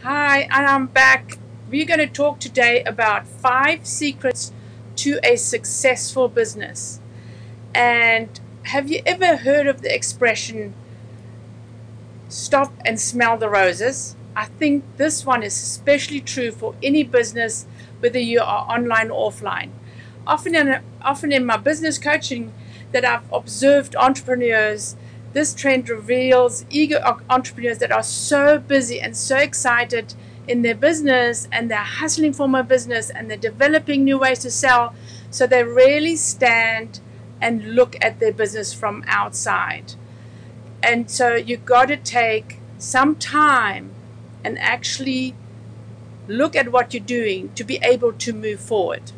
Hi, and I'm back. We're going to talk today about 5 secrets to a successful business. And have you ever heard of the expression, stop and smell the roses? I think this one is especially true for any business, whether you are online or offline. Often in my business coaching that I've observed entrepreneurs, this trend reveals eager entrepreneurs that are so busy and so excited in their business, and they're hustling for more business, and they're developing new ways to sell. So they really stand and look at their business from outside. And so you got to take some time and actually look at what you're doing to be able to move forward.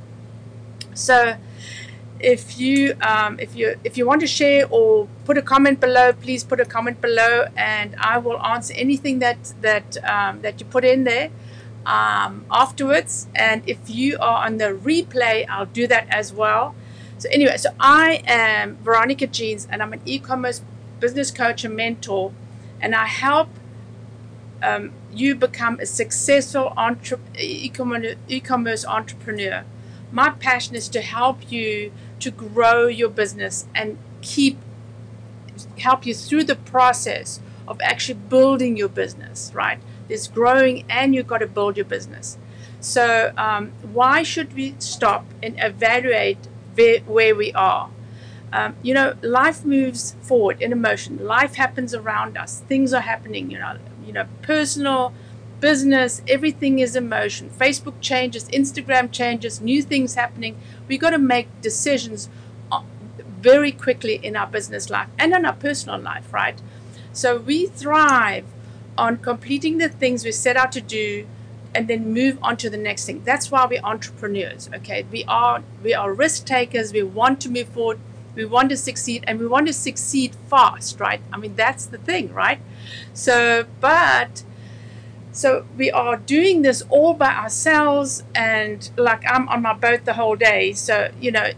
So if you want to share or put a comment below, please put a comment below, and I will answer anything that you put in there afterwards. And if you are on the replay, I'll do that as well. So anyway, so I am Veronica Jeans, and I'm an e-commerce business coach and mentor, and I help you become a successful e-commerce entrepreneur. My passion is to help you to grow your business and help you through the process of actually building your business, right? There's growing and you've got to build your business. So why should we stop and evaluate where we are? Life moves forward in emotion. Life happens around us. Things are happening, personal, business, everything is emotion. Facebook changes, Instagram changes, new things happening. We got to make decisions very quickly in our business life and in our personal life, right? So we thrive on completing the things we set out to do and then move on to the next thing. That's why we're entrepreneurs, okay? We are risk takers. We want to move forward. We want to succeed, and we want to succeed fast, right? I mean, that's the thing, right? So we are doing this all by ourselves, and like I'm on my boat the whole day. So,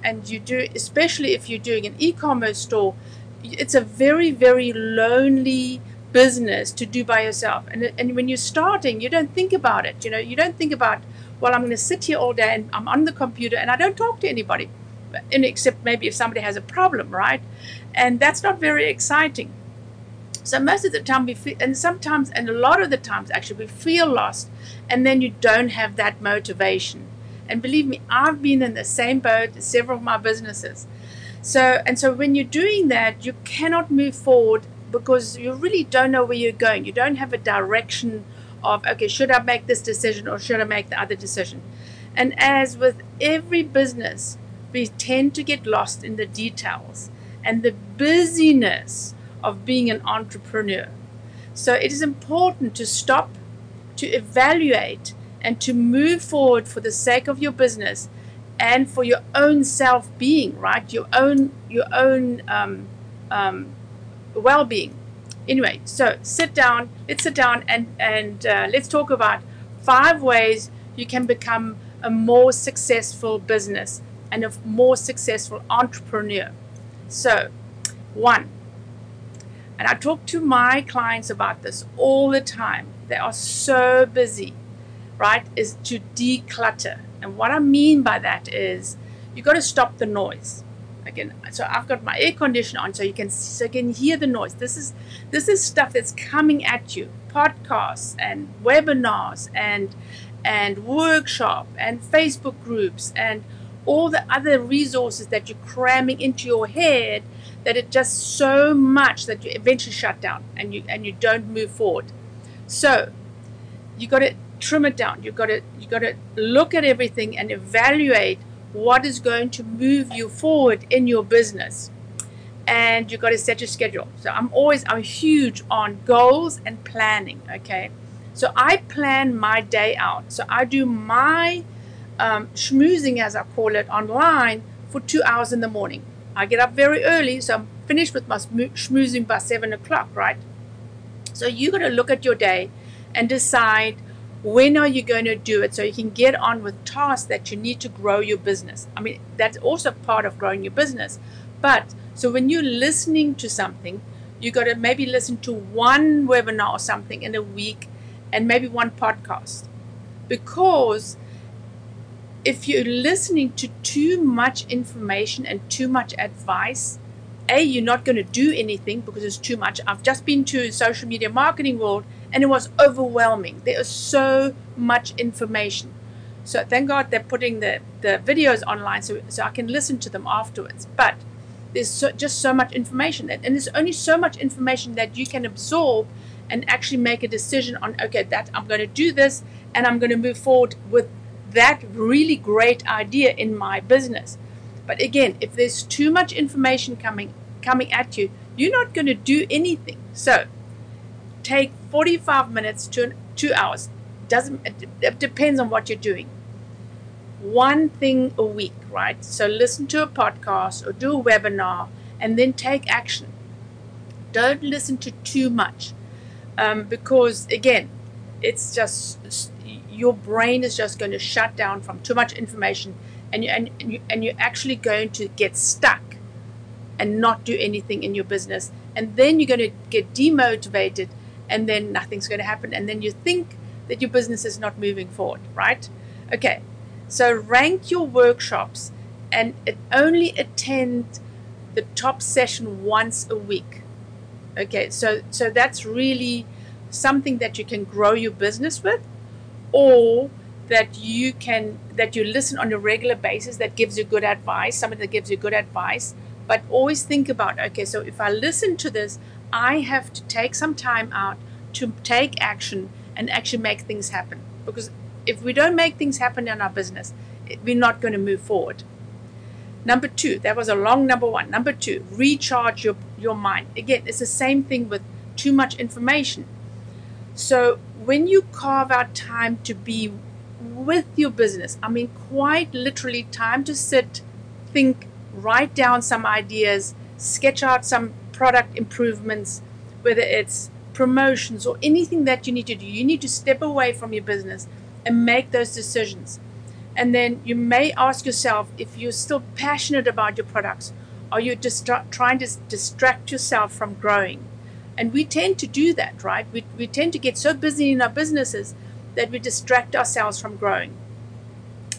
and you do, especially if you're doing an e-commerce store, it's a very, very lonely business to do by yourself. And when you're starting, you don't think about it. You don't think about, well, I'm going to sit here all day and I'm on the computer and I don't talk to anybody, except maybe if somebody has a problem, right? And that's not very exciting. So most of the time we feel, and a lot of the times actually we feel lost, and then you don't have that motivation. And believe me, I've been in the same boat as several of my businesses. So when you're doing that, you cannot move forward because you really don't know where you're going. You don't have a direction of, okay, should I make this decision or should I make the other decision? And as with every business, we tend to get lost in the details and the busyness of being an entrepreneur. So it is important to stop, to evaluate, and to move forward for the sake of your business and for your own self-being, right? Your own well-being. Anyway, so let's sit down and let's talk about 5 ways you can become a more successful business and a more successful entrepreneur. So 1, and I talk to my clients about this all the time. They are so busy, right? Is to declutter. And what I mean by that is you got to stop the noise. Again, so I've got my air conditioner on, so you can hear the noise. This is stuff that's coming at you. Podcasts and webinars and workshop and Facebook groups and all the other resources that you're cramming into your head, that it's just so much that you eventually shut down and you don't move forward. So you got to trim it down. You got to look at everything and evaluate what is going to move you forward in your business, and you got to set your schedule. So I'm huge on goals and planning. Okay, so I plan my day out. So I do my schmoozing, as I call it, online for 2 hours in the morning. I get up very early, so I'm finished with my schmoozing by 7 o'clock, right? So you got to look at your day and decide when are you going to do it, so you can get on with tasks that you need to grow your business. I mean, that's also part of growing your business. But so when you're listening to something, you got to maybe listen to one webinar or something in a week and maybe one podcast. Because if you're listening to too much information and too much advice, you're not going to do anything because it's too much. I've just been to social media marketing world and it was overwhelming. There is so much information. So thank God they're putting the videos online so I can listen to them afterwards. But there's just so much information. And there's only so much information that you can absorb and actually make a decision on, okay, that I'm going to do this and I'm going to move forward with that really great idea in my business. But again, if there's too much information coming at you, you're not going to do anything. So take 45 minutes to 2 hours. It depends on what you're doing. One thing a week, right? So listen to a podcast or do a webinar and then take action. Don't listen to too much because again, it's just your brain is just going to shut down from too much information, and you're actually going to get stuck and not do anything in your business, and then you're going to get demotivated, and then nothing's going to happen, and then you think that your business is not moving forward, right? Okay, so rank your workshops and only attend the top session once a week. Okay, so that's really something that you can grow your business with, or that you listen on a regular basis that gives you good advice, somebody that gives you good advice. But always think about, okay, so if I listen to this, I have to take some time out to take action and actually make things happen. Because if we don't make things happen in our business, we're not going to move forward. Number 2, that was a long number 1. Number 2, recharge your mind. Again, it's the same thing with too much information. So when you carve out time to be with your business, I mean quite literally time to sit, think, write down some ideas, sketch out some product improvements, whether it's promotions or anything that you need to do. You need to step away from your business and make those decisions. And then you may ask yourself, if you're still passionate about your products, are you just trying to distract yourself from growing? And we tend to do that, right? We tend to get so busy in our businesses that we distract ourselves from growing.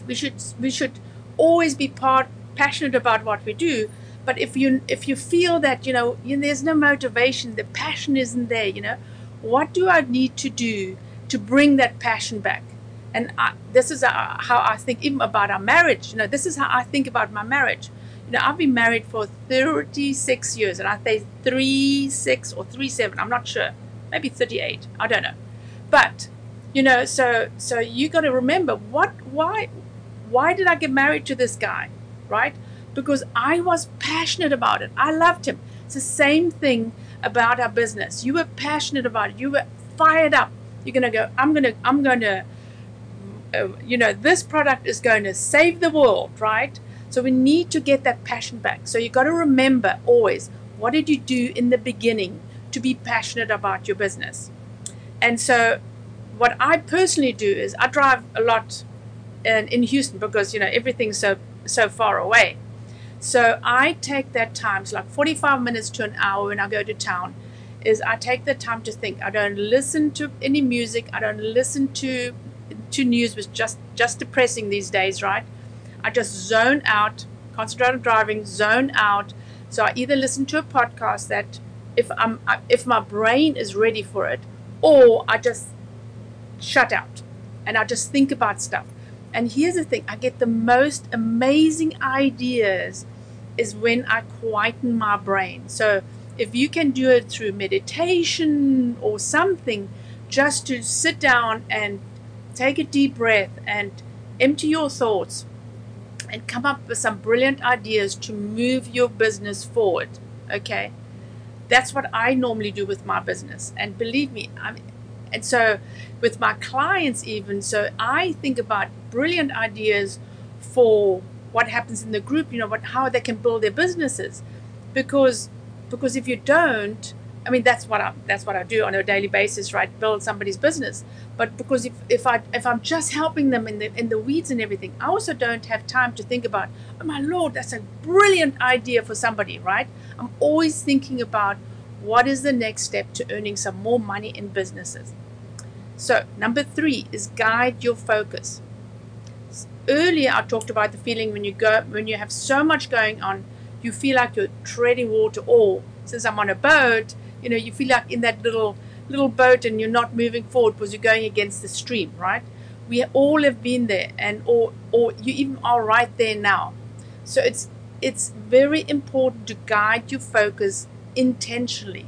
We should always be passionate about what we do. But if you feel that there's no motivation, the passion isn't there, what do I need to do to bring that passion back? And this is how I think even about our marriage. This is how I think about my marriage. I've been married for 36 years, and I say 36 or 37. I'm not sure. Maybe 38. I don't know. But so you got to remember why did I get married to this guy, right? Because I was passionate about it. I loved him. It's the same thing about our business. You were passionate about it. You were fired up. You're gonna go. I'm gonna. This product is going to save the world, right? So we need to get that passion back. So you got to remember always, what did you do in the beginning to be passionate about your business? And so what I personally do is I drive a lot in Houston because, everything's so far away. So I take that time, it's like 45 minutes to an hour when I go to town, is I take the time to think. I don't listen to any music. I don't listen to news, which is just depressing these days, right? I just zone out, concentrate on driving, zone out. So I either listen to a podcast that if my brain is ready for it, or I just shut out and I just think about stuff. And here's the thing, I get the most amazing ideas is when I quieten my brain. So if you can do it through meditation or something, just to sit down and take a deep breath and empty your thoughts and come up with some brilliant ideas to move your business forward. Okay, that's what I normally do with my business, and believe me, and so with my clients even. So I think about brilliant ideas for what happens in the group, how they can build their businesses, because if you don't, that's what I do on a daily basis, right? Build somebody's business. But because if I'm just helping them in the weeds and everything, I also don't have time to think about, oh my Lord, that's a brilliant idea for somebody, right? I'm always thinking about what is the next step to earning some more money in businesses. So number 3 is guide your focus. Earlier I talked about the feeling when you have so much going on, you feel like you're treading water, or since I'm on a boat, you feel like in that little boat and you're not moving forward because you're going against the stream, right? We all have been there, and or you even are right there now. So it's very important to guide your focus intentionally.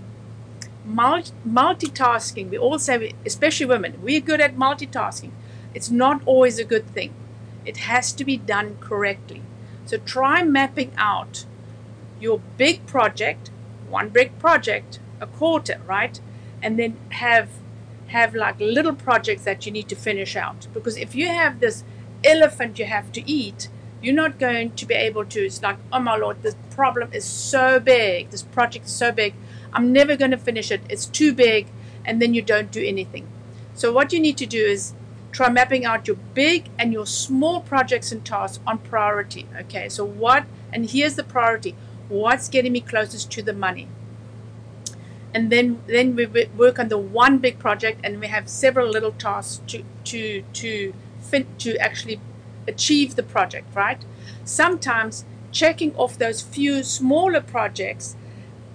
Multitasking, we all say, especially women, we're good at multitasking. It's not always a good thing. It has to be done correctly. So try mapping out your big project, one big project a quarter, right? And then have like little projects that you need to finish out. Because if you have this elephant you have to eat, you're not going to be able to. It's like, oh my Lord, this problem is so big, this project is so big, I'm never going to finish it, it's too big, and then you don't do anything. So what you need to do is try mapping out your big and your small projects and tasks on priority. Okay, so and here's the priority. What's getting me closest to the money? And then we work on the one big project, and we have several little tasks to actually achieve the project, right? Sometimes checking off those few smaller projects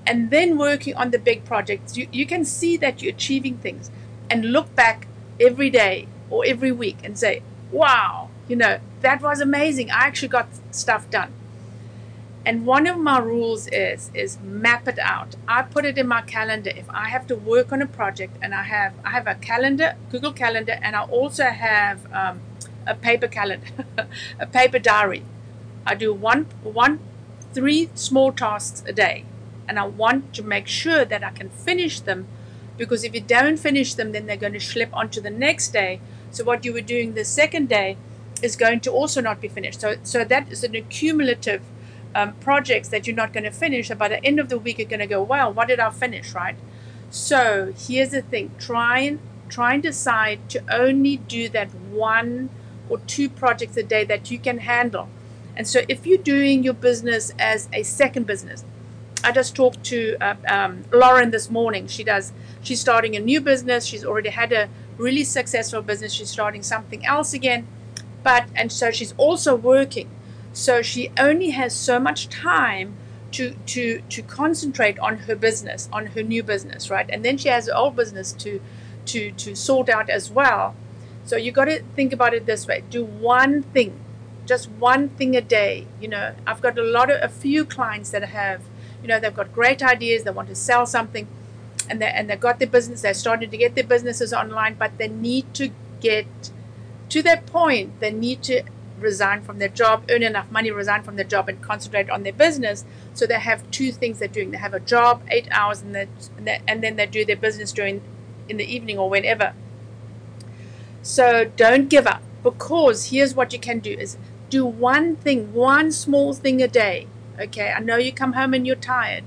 and then working on the big projects, you can see that you're achieving things, and look back every day or every week and say, wow, that was amazing, I actually got stuff done. And one of my rules is map it out. I put it in my calendar. If I have to work on a project, and I have a calendar, Google Calendar, and I also have a paper calendar, a paper diary. I do 3 small tasks a day, and I want to make sure that I can finish them, because if you don't finish them, then they're going to slip onto the next day. So what you were doing the second day is going to also not be finished. So that is an accumulative projects that you're not going to finish, and by the end of the week you're going to go, well, what did I finish, right? So here's the thing, try and decide to only do that 1 or 2 projects a day that you can handle. And so if you're doing your business as a second business, I just talked to Lauren this morning. She's starting a new business. She's already had a really successful business. She's starting something else again, and so she's also working. So she only has so much time to concentrate on her business, on her new business, right? And then she has her old business to sort out as well. So you got to think about it this way: do one thing, just one thing a day. I've got a few clients that have, they've got great ideas, they want to sell something, and they've got their business, they're starting to get their businesses online, but they need to get to that point. They need to resign from their job, earn enough money, resign from their job, and concentrate on their business. So they have 2 things they're doing. They have a job 8 hours, and then they do their business in the evening or whenever. So don't give up, because here's what you can do: is do one thing, one small thing a day. Okay, I know you come home and you're tired,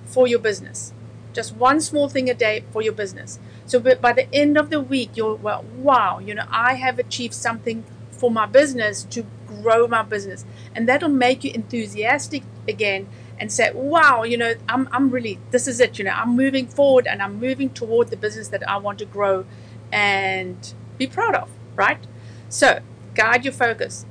for your business. Just one small thing a day for your business. So by the end of the week, wow, I have achieved something for my business, to grow my business, and that'll make you enthusiastic again and say, wow, I'm really, this is it, I'm moving forward, and I'm moving toward the business that I want to grow and be proud of, right? So guide your focus.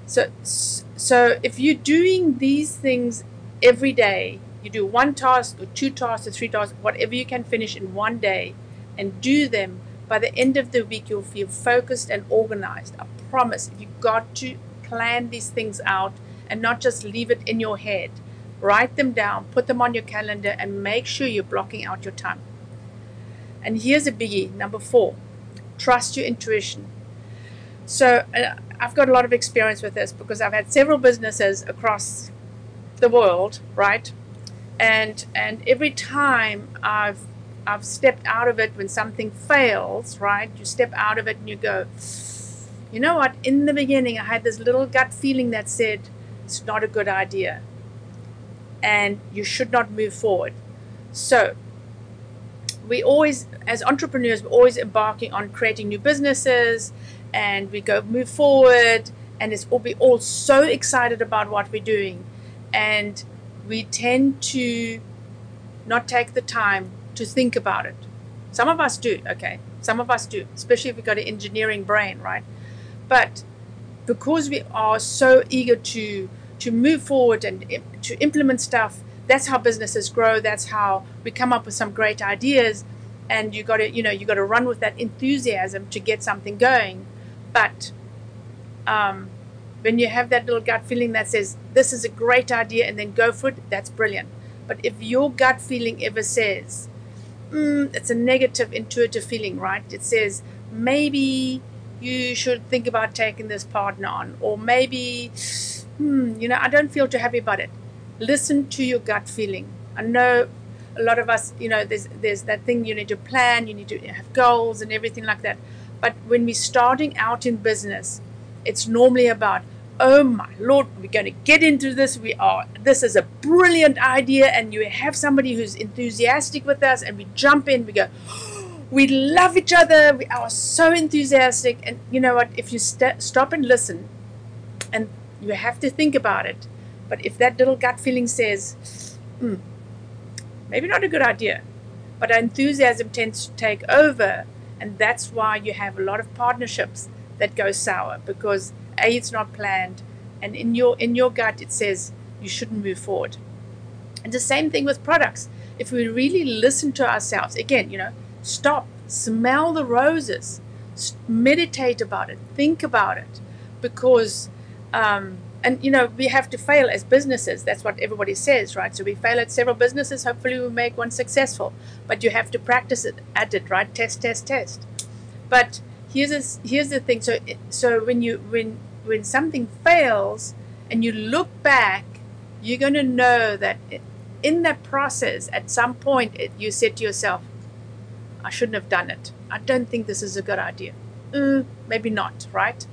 So if you're doing these things every day, you do 1 task or 2 tasks or 3 tasks, whatever you can finish in one day, and do them, by the end of the week you'll feel focused and organized. I promise. You've got to plan these things out and not just leave it in your head. Write them down, put them on your calendar, and make sure you're blocking out your time. And here's a biggie, number 4, trust your intuition. So I've got a lot of experience with this, because I've had several businesses across the world, right? And every time I've stepped out of it when something fails, right? You step out of it and you go, you know what, in the beginning I had this little gut feeling that said it's not a good idea and you should not move forward. So we always, as entrepreneurs, we're always embarking on creating new businesses, and we go move forward, and we're all so excited about what we're doing, and we tend to not take the time to think about it. Some of us do, okay, Some of us do, especially if we've got an engineering brain, right? But because we are so eager to move forward and to implement stuff, that's how businesses grow. That's how we come up with some great ideas. And you got to run with that enthusiasm to get something going. But when you have that little gut feeling that says this is a great idea and then go for it, that's brilliant. But if your gut feeling ever says, it's a negative intuitive feeling, right? It says maybe you should think about taking this partner on, or maybe I don't feel too happy about it. Listen to your gut feeling. I know a lot of us, there's that thing, you need to plan, you need to have goals and everything like that. But when we're starting out in business, it's normally about, oh my Lord, we're going to get into this. This is a brilliant idea, and you have somebody who's enthusiastic with us, and we jump in, we go, we love each other, we are so enthusiastic. And you know what, if you stop and listen, and you have to think about it, but if that little gut feeling says, maybe not a good idea, but enthusiasm tends to take over, and that's why you have a lot of partnerships that go sour, because A, it's not planned, and in your gut it says you shouldn't move forward. And the same thing with products. If we really listen to ourselves, again, stop, smell the roses, meditate about it, think about it, because we have to fail as businesses. That's what everybody says, right? So we fail at several businesses, hopefully we make one successful, but you have to practice at it, right? Test. But here's the thing. So when something fails and you look back, you're going to know that in that process, at some point, you said to yourself, I shouldn't have done it. I don't think this is a good idea. Maybe not, right?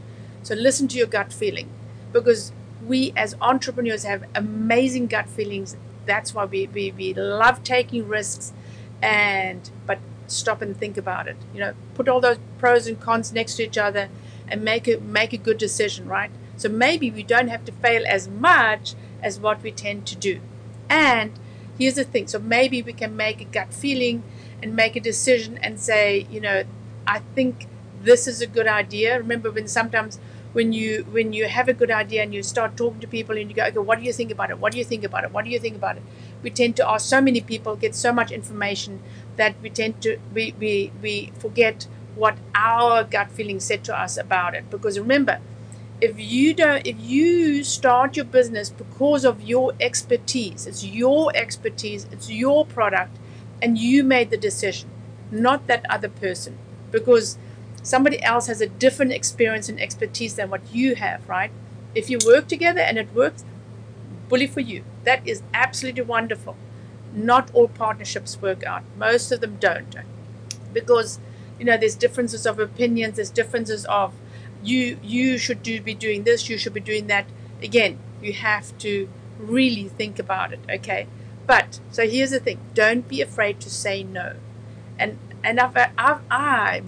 So listen to your gut feeling, because we as entrepreneurs have amazing gut feelings. That's why we love taking risks, but stop and think about it. Put all those pros and cons next to each other and make a good decision, right? So maybe we don't have to fail as much as what we tend to do. And here's the thing. So maybe we can make a gut feeling and make a decision and say, I think this is a good idea. Remember, when you have a good idea and you start talking to people and you go, okay, what do you think about it? What do you think about it? What do you think about it? We tend to ask so many people, get so much information that we forget what our gut feeling said to us about it. Because remember, if you start your business because of your expertise, it's your product, and you made the decision, not that other person, because somebody else has a different experience and expertise than what you have, right? If you work together and it works, bully for you. That is absolutely wonderful. Not all partnerships work out. Most of them don't, because there's differences of opinions. There's differences of you should be doing this, you should be doing that. Again, you have to really think about it, okay? But so here's the thing: don't be afraid to say no. And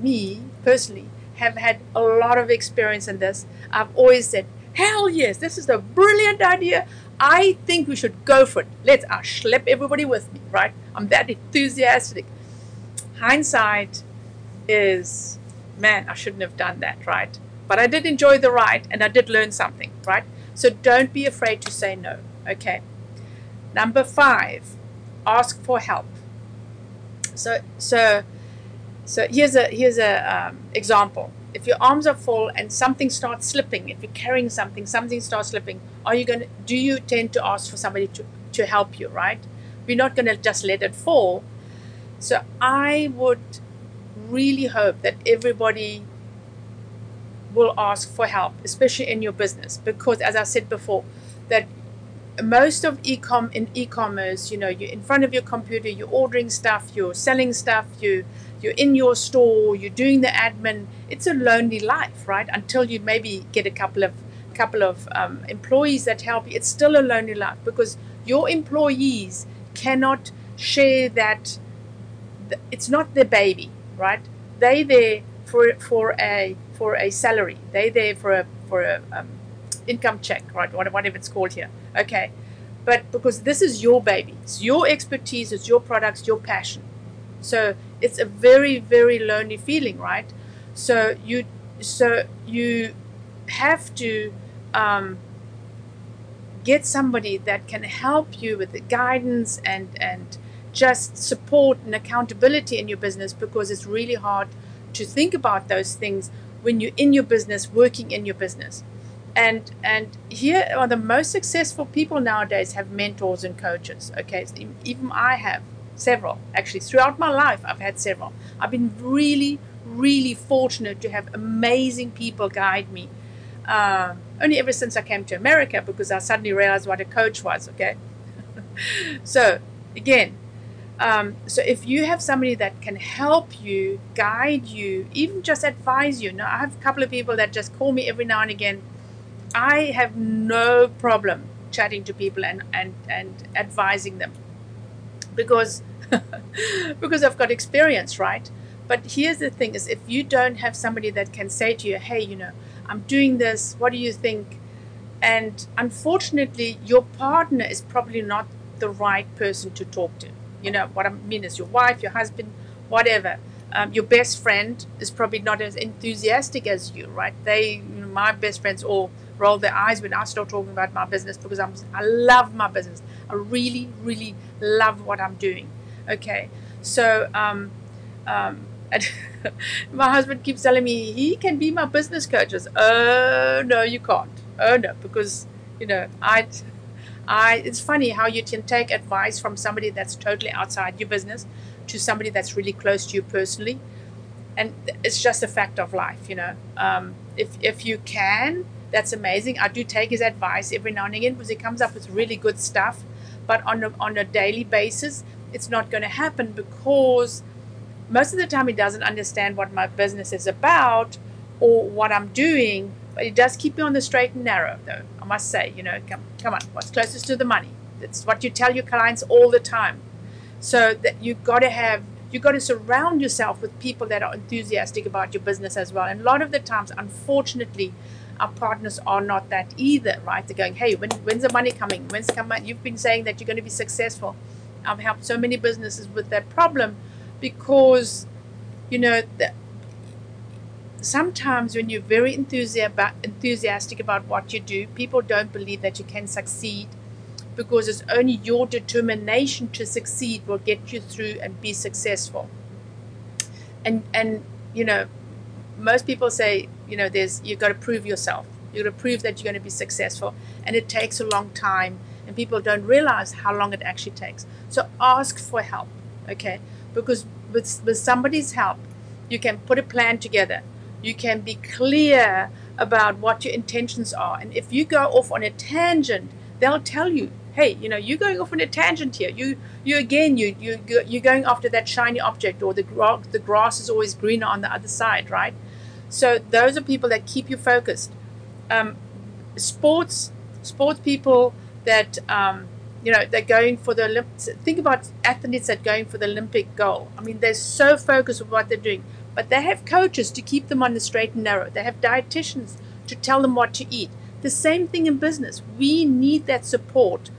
me personally have had a lot of experience in this. I've always said, hell yes, this is a brilliant idea. I think we should go for it. I'll schlep everybody with me, right? I'm that enthusiastic. Hindsight is, man, I shouldn't have done that, right? But I did enjoy the ride and I did learn something, right? So don't be afraid to say no, okay? Number 5, ask for help. So here's a example. If your arms are full and something starts slipping, if you're carrying something starts slipping, do you tend to ask for somebody to help you, right? We're not going to just let it fall. So I would really hope that everybody will ask for help, especially in your business, because as I said before, that most of e-commerce, you're in front of your computer, you're ordering stuff, you're selling stuff, you're in your store, you're doing the admin. It's a lonely life, right? Until you maybe get a couple of employees that help you. It's still a lonely life, because your employees cannot share that. It's not their baby, right? They're there for a salary. They're there for a income check, right? Whatever it's called here. Okay, but because this is your baby, it's your expertise, it's your products, your passion. So it's a very, very lonely feeling, right? So you have to get somebody that can help you with the guidance and just support and accountability in your business, because it's really hard to think about those things when you're in your business, working in your business. And here are the most successful people nowadays have mentors and coaches. Okay, so even I have several. Actually, throughout my life, I've had several. I've been really, really fortunate to have amazing people guide me. Only ever since I came to America, because I suddenly realized what a coach was. Okay, so again, so if you have somebody that can help you, guide you, even just advise you. Now, I have a couple of people that just call me every now and again. I have no problem chatting to people and advising them, because because I've got experience, right? But here's the thing is, if you don't have somebody that can say to you, hey, I'm doing this, what do you think? And unfortunately, your partner is probably not the right person to talk to. What I mean is your wife, your husband, whatever. Your best friend is probably not as enthusiastic as you, right? My best friends all roll their eyes when I start talking about my business, because I love my business. I really, really love what I'm doing. Okay, so and my husband keeps telling me he can be my business coach. Oh no, you can't. Oh no, because it's funny how you can take advice from somebody that's totally outside your business to somebody that's really close to you personally, and it's just a fact of life. If you can, that's amazing. I do take his advice every now and again, because he comes up with really good stuff, but on a daily basis, it's not going to happen, because most of the time he doesn't understand what my business is about or what I'm doing. But it does keep me on the straight and narrow, though, I must say. Come on, what's closest to the money? That's what you tell your clients all the time. So that you got to surround yourself with people that are enthusiastic about your business as well. And a lot of the times, unfortunately, our partners are not that either, right? They're going, hey, when's the money coming? When's the money? You've been saying that you're going to be successful. I've helped so many businesses with that problem, because sometimes when you're very enthusiastic about what you do, people don't believe that you can succeed, because it's only your determination to succeed will get you through and be successful. And most people say, you've got to prove yourself. You've got to prove that you're going to be successful, and it takes a long time, and people don't realize how long it actually takes. So ask for help, okay? Because with somebody's help, you can put a plan together. You can be clear about what your intentions are. And if you go off on a tangent, they'll tell you, hey, you're going off on a tangent here. You're going after that shiny object, or the grass is always greener on the other side, right? So those are people that keep you focused. Sports people that they're going for the Olympics. Think about athletes that are going for the Olympic goal. I mean, they're so focused on what they're doing, but they have coaches to keep them on the straight and narrow. They have dietitians to tell them what to eat. The same thing in business. We need that support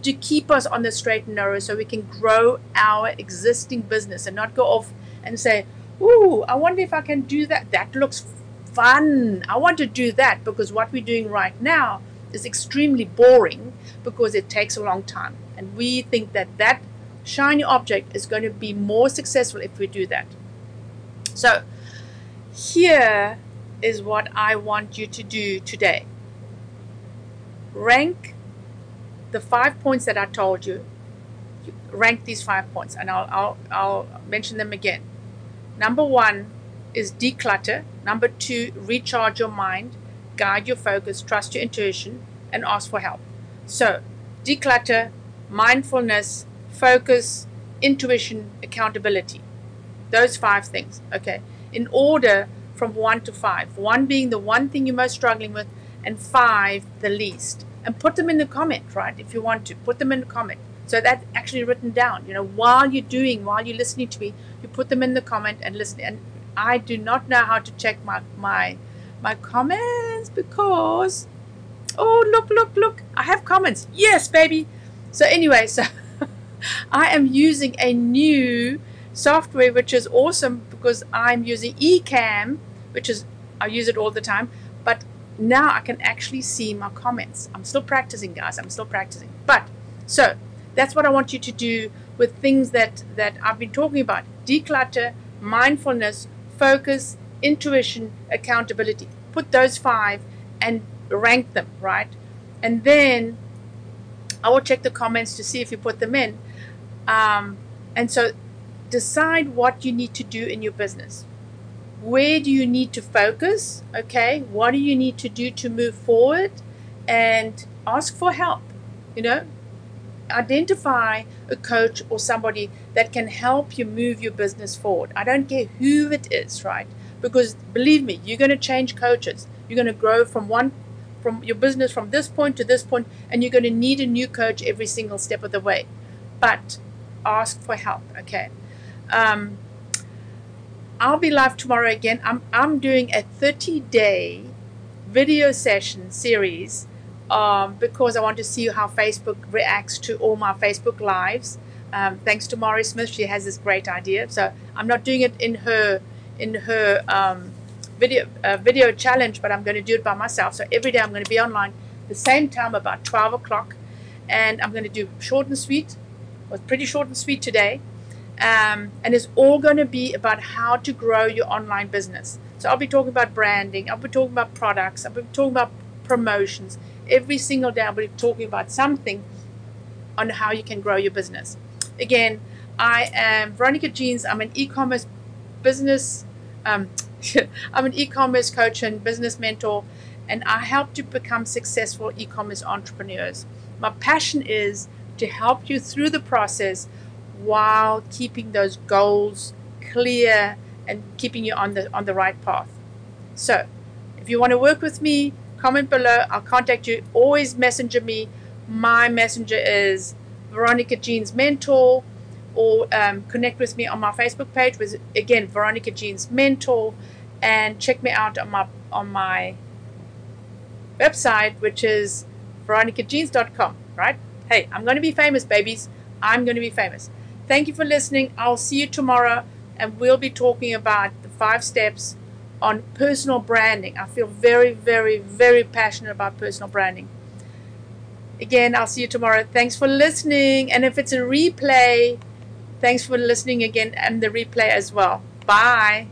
to keep us on the straight and narrow, so we can grow our existing business and not go off and say, ooh, I wonder if I can do that. That looks fun. I want to do that, because what we're doing right now is extremely boring, because it takes a long time. And we think that shiny object is going to be more successful if we do that. So here is what I want you to do today. Rank the 5 points that I told you. Rank these 5 points, and I'll mention them again. Number 1 is declutter. Number 2, recharge your mind, guide your focus, trust your intuition, and ask for help. So declutter, mindfulness, focus, intuition, accountability. Those 5 things, okay? In order from 1 to 5. 1 being the one thing you're most struggling with, and 5 the least. And put them in the comment, right? If you want to, put them in the comment. So that's actually written down. While you're listening to me, you put them in the comment and listen. And I do not know how to check my comments, because look, I have comments. Yes, baby. So anyway, so I am using a new software, which is awesome because I'm using Ecamm, I use it all the time, but now I can actually see my comments. I'm still practicing, guys. I'm still practicing. But so that's what I want you to do with things that I've been talking about: declutter, mindfulness, focus, intuition, accountability. Put those 5 and rank them, right? And then I will check the comments to see if you put them in. And so decide what you need to do in your business. Where do you need to focus? Okay, what do you need to do to move forward? And ask for help. You know, identify a coach or somebody that can help you move your business forward. I don't care who it is, right? Because believe me, you're going to change coaches. You're going to grow from your business from this point to this point, and you're going to need a new coach every single step of the way. But ask for help, okay? I'll be live tomorrow again. I'm doing a 30-day video session series because I want to see how Facebook reacts to all my Facebook lives. Thanks to Maury Smith, she has this great idea. So I'm not doing it in her video challenge, but I'm going to do it by myself. So every day I'm going to be online the same time, about 12 o'clock, and I'm going to do short and sweet. It was pretty short and sweet today. And it's all going to be about how to grow your online business. So I'll be talking about branding, I'll be talking about products, I'll be talking about promotions. Every single day I'll be talking about something on how you can grow your business. Again, I am Veronica Jeans. I'm an e-commerce business I'm an e-commerce coach and business mentor, and I help to become successful e-commerce entrepreneurs. My passion is to help you through the process while keeping those goals clear and keeping you on the right path. So if you want to work with me, comment below. I'll contact you. Always messenger me. My messenger is Veronica Jeans Mentor, or connect with me on my Facebook page with, again, Veronica Jeans Mentor, and check me out on my website, which is veronicajeans.com, right? Hey, I'm going to be famous, babies. I'm going to be famous. Thank you for listening. I'll see you tomorrow, and we'll be talking about the 5 steps on personal branding. I feel very, very, very passionate about personal branding. Again, I'll see you tomorrow. Thanks for listening. And if it's a replay, thanks for listening again and the replay as well. Bye.